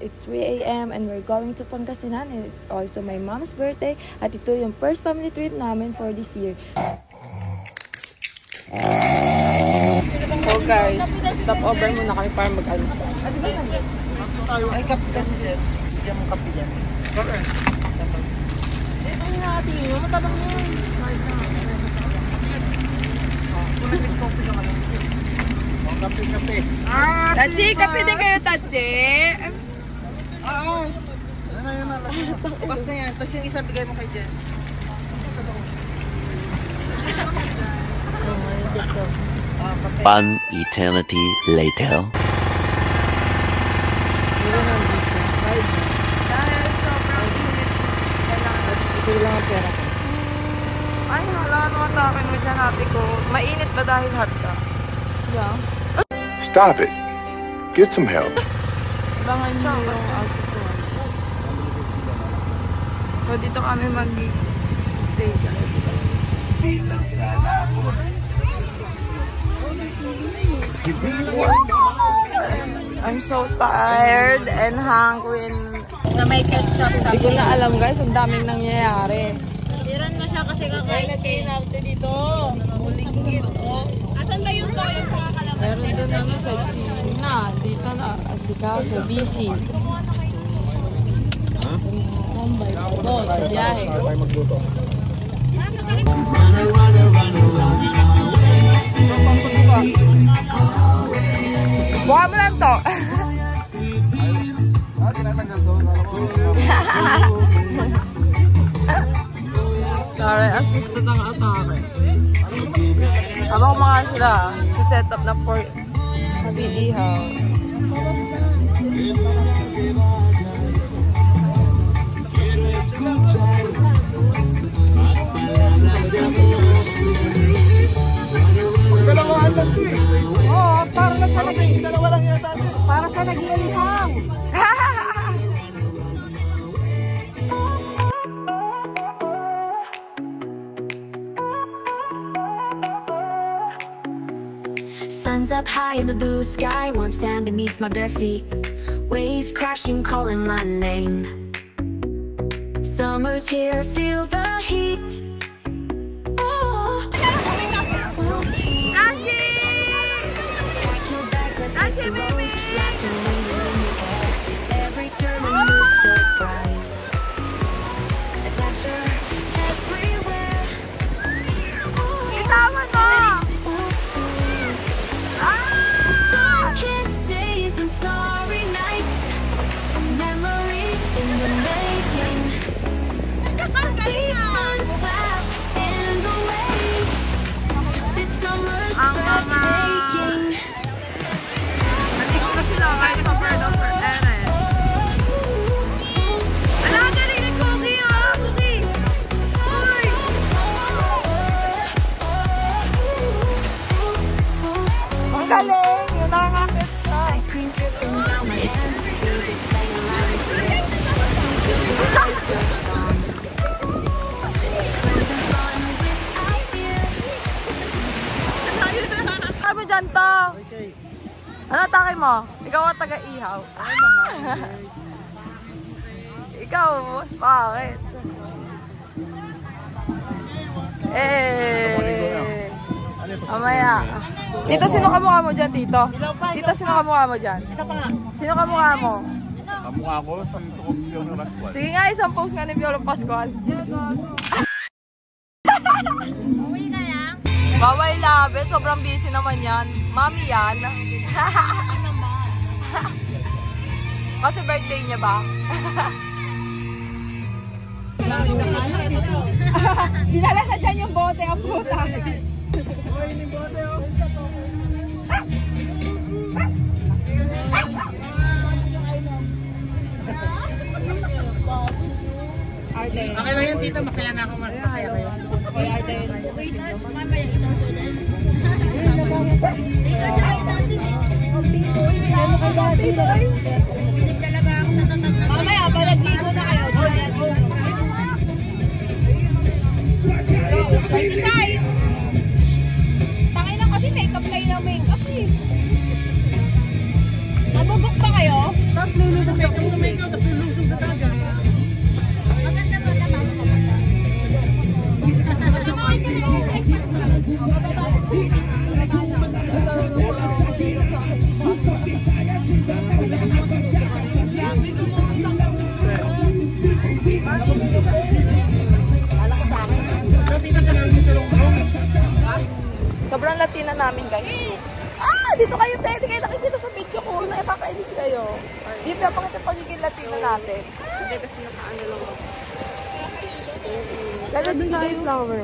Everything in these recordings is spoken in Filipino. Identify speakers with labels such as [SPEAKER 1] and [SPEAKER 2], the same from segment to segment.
[SPEAKER 1] It's 3 AM and we're going to Pangasinan, and it's also my mom's birthday at ito yung first family trip namin for this year. So guys, stop over muna kami para mag-almusal.
[SPEAKER 2] Ay, kapitan si Jess. Bigyan mo kapitan. Bakit? Ano natin yun? Matabang yun. Kung nag-scope siya ka lang. Kape.
[SPEAKER 1] Tachi, kape din kayo, Tachi.
[SPEAKER 2] Oo. Ano na yun? Bukas na yan. Tapos yung isa bigay mo kay Jess.
[SPEAKER 3] One eternity later.
[SPEAKER 1] Dahil sobrang init,
[SPEAKER 2] Ito lang ang pera.
[SPEAKER 1] ay, hala, naman sa akin mo dyan, ate ko. Mainit ba dahil hot ka? Yeah.
[SPEAKER 4] Stop it. Get some help.
[SPEAKER 1] Bangan nyo yung outfit ko. So, dito kami mag-stay guys. I'm so tired and hungry.
[SPEAKER 5] Na may ketchup sa
[SPEAKER 1] Hindi ko na alam guys, ang daming nangyayari.
[SPEAKER 5] Tiran mo siya kasi kakain natin dito. Mulingit, oh. Asan ba yung toyo sa kalamansi?
[SPEAKER 1] Meron doon ano, sexy na. Dito na, asika, so busy. Mumbai pa doon, sa biyahe. Buka mo lang to. Sorry, assistant ng atake. Habang mga sila, set up na for mag-iihaw.
[SPEAKER 2] Dalawahan lang ito eh.
[SPEAKER 1] Oo, para na sa
[SPEAKER 2] Dalawa lang yata ito.
[SPEAKER 1] para sa nag-iihaw.
[SPEAKER 6] Sun's up high in the blue sky, warm sand beneath my bare feet. Waves crashing, calling my name. Summer's here, feel the heat. Oh. Pack your bags, let's hit the road. Laughter lingering in the air. Every turn a new surprise. Adventure everywhere.
[SPEAKER 1] Itama mo!
[SPEAKER 6] Sun-kissed days and starry nights. Memories in the making. Beach fun splash in the waves. This summer's breathtaking.
[SPEAKER 1] Nandito na sila kahit sa bird of forever. Ala, galing ni Cookie, oh! Cookie! Uy! Ang galing! Yun ang akit siya.
[SPEAKER 6] Ice cream dripping down my hand. Music playing loud and clear. Friends and fun without fear.
[SPEAKER 1] Sabi dyan to. Ano atake mo? Ikaw ang taga-ihaw. Ikaw, bakit? Mamaya. Tito, sino kamukha mo dyan, Tito? Tito, sino kamukha mo dyan? Sino kamukha mo?
[SPEAKER 4] Kamukha ko sa Piolo Pascual.
[SPEAKER 1] Sige nga, isang post nga ni Piolo Pascual.
[SPEAKER 5] Uwi ka lang?
[SPEAKER 1] Bawal labi, sobrang busy naman yan. Mami yan.
[SPEAKER 5] Ano ba?
[SPEAKER 1] Kasi birthday niya ba? Dinala na dyan yung bote, ang puta.
[SPEAKER 5] Okay lang yan, tita. Masaya na ako. Masaya kayo. Wait, mamaya ito siya din. Dito siya kayo natin eh. Pinig talaga ako sa tatat na. Mamaya, balagligo na kayo. Ay, Tisay! Tangin lang kasi makeup kayo ng makeup eh. Nabubok pa kayo?
[SPEAKER 2] Tapos lulubog sa
[SPEAKER 1] Sobrang Latina namin, guys. Ah! Dito kayo, pwede kayo nakikita sa video ko. Nakakainis kayo. Di ba pakita pagiging Latina natin?
[SPEAKER 5] Hindi kasi nakaano lang ako.
[SPEAKER 1] Lalo dun sa flower.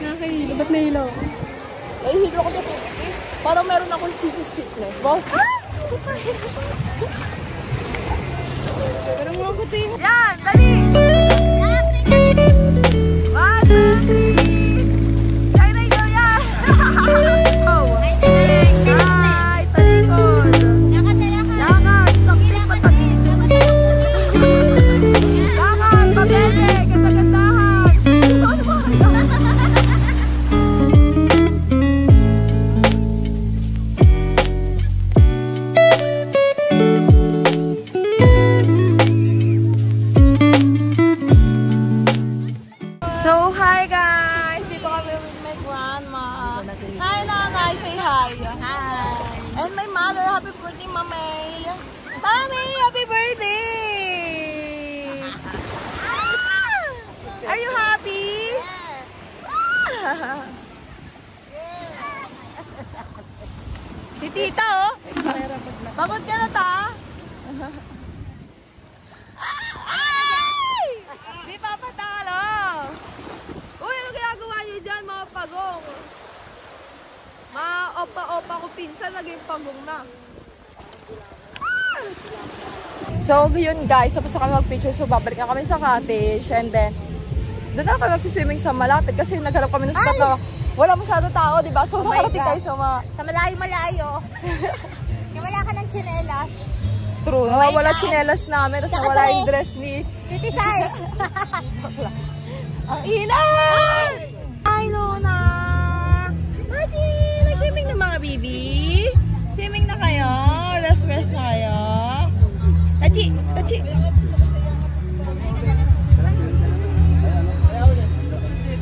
[SPEAKER 5] Nakakahilo. Ba't nahilo?
[SPEAKER 1] Nahihilo ako sa tubig eh. Parang meron akong sickness. Wow!
[SPEAKER 5] Pero mga kutin.
[SPEAKER 1] Yan! Dali! 1, 2, 3! Yan na ito yan! Ay, talikod! Lakad! Taktik patagin! Lakad! Pabebe! Ganda-gandahan! Ano ba? So, hi guys! Dito kami with my grandma. Hi, nanay! Say hi! Hi! And my mother, happy birthday, Mamay! Mami, happy birthday! Are you happy? Yeah! Si tita, oh! Pagod ka na, ta? Ay! Di papatalo! Uy, ano ginagawa nyo dyan, mga pagong? Mga opa-opa ko pinsan, naging pagong na. So, yun guys, tapos na kami mag-picture. So, babalik na kami sa cottage. And then, doon na kami magsiswimming sa malapit kasi naghanap kami ng spot na wala masyado tao, diba? So, nakarating tayo sa mga...
[SPEAKER 5] Sa malayo-malayo. Wala ka ng tsinelas.
[SPEAKER 1] True, nawawala tsinelas namin. Tapos nawala yung dress ni...
[SPEAKER 5] Titisay.
[SPEAKER 1] Ang inay! Ay, Luna! Mati! Nag-swimming na mga bibi? Swimming na kayo? Rest na kayo? Tachi! Tachi!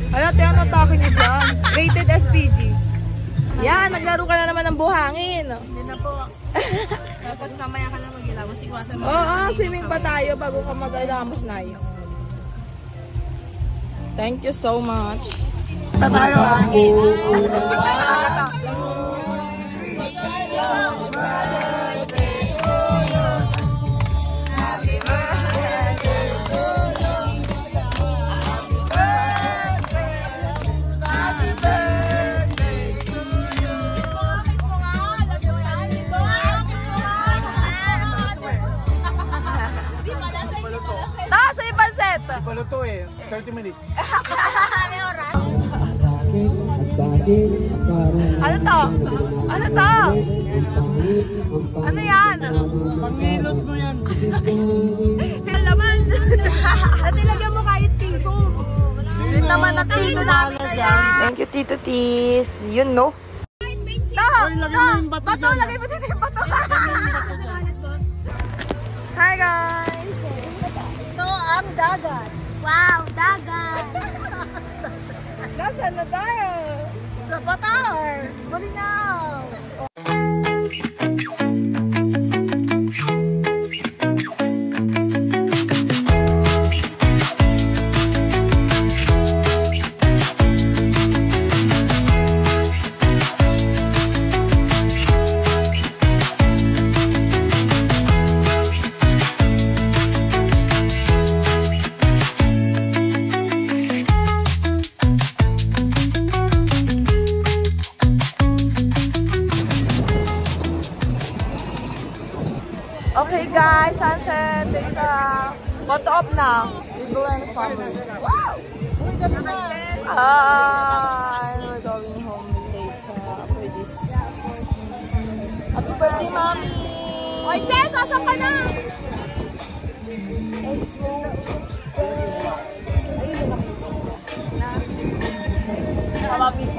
[SPEAKER 1] Ano, tiyan ang atake niyo dyan? Rated SPG. Yan, naglaro ka na naman ng buhangin.
[SPEAKER 5] Hindi na po. Tapos mamaya ka lang mag-ilamos. Iwasan mo.
[SPEAKER 1] Oo, swimming pa tayo bago ka mag-alamos na yun. Thank you so much.
[SPEAKER 2] Tayo
[SPEAKER 1] Nasa ibang set.
[SPEAKER 2] Paluto eh, 30 minutes.
[SPEAKER 1] Ano to? Ano to? Ano yan?
[SPEAKER 2] Pangilot mo yan.
[SPEAKER 1] Sila laman. At ilagyan mo kahit tiso. Yun naman na tito namin na yan. Thank you, Tito Tis. Yun, no? Bato, lagay mo dito yung bato. Hi, guys.
[SPEAKER 5] Ito ang dagat. Wow, dagat.
[SPEAKER 1] Nasaan na tayo?
[SPEAKER 5] Sa Batar. Malinaw.
[SPEAKER 1] Okay guys, sunset. It's photo op na. With Glenn family. Wow! And we're going home late after this. Happy birthday, Mommy!
[SPEAKER 5] Oy, Jess, asan ka na?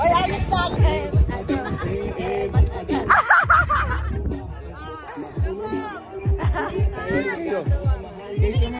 [SPEAKER 1] Oy, ayos na!
[SPEAKER 2] Thank you na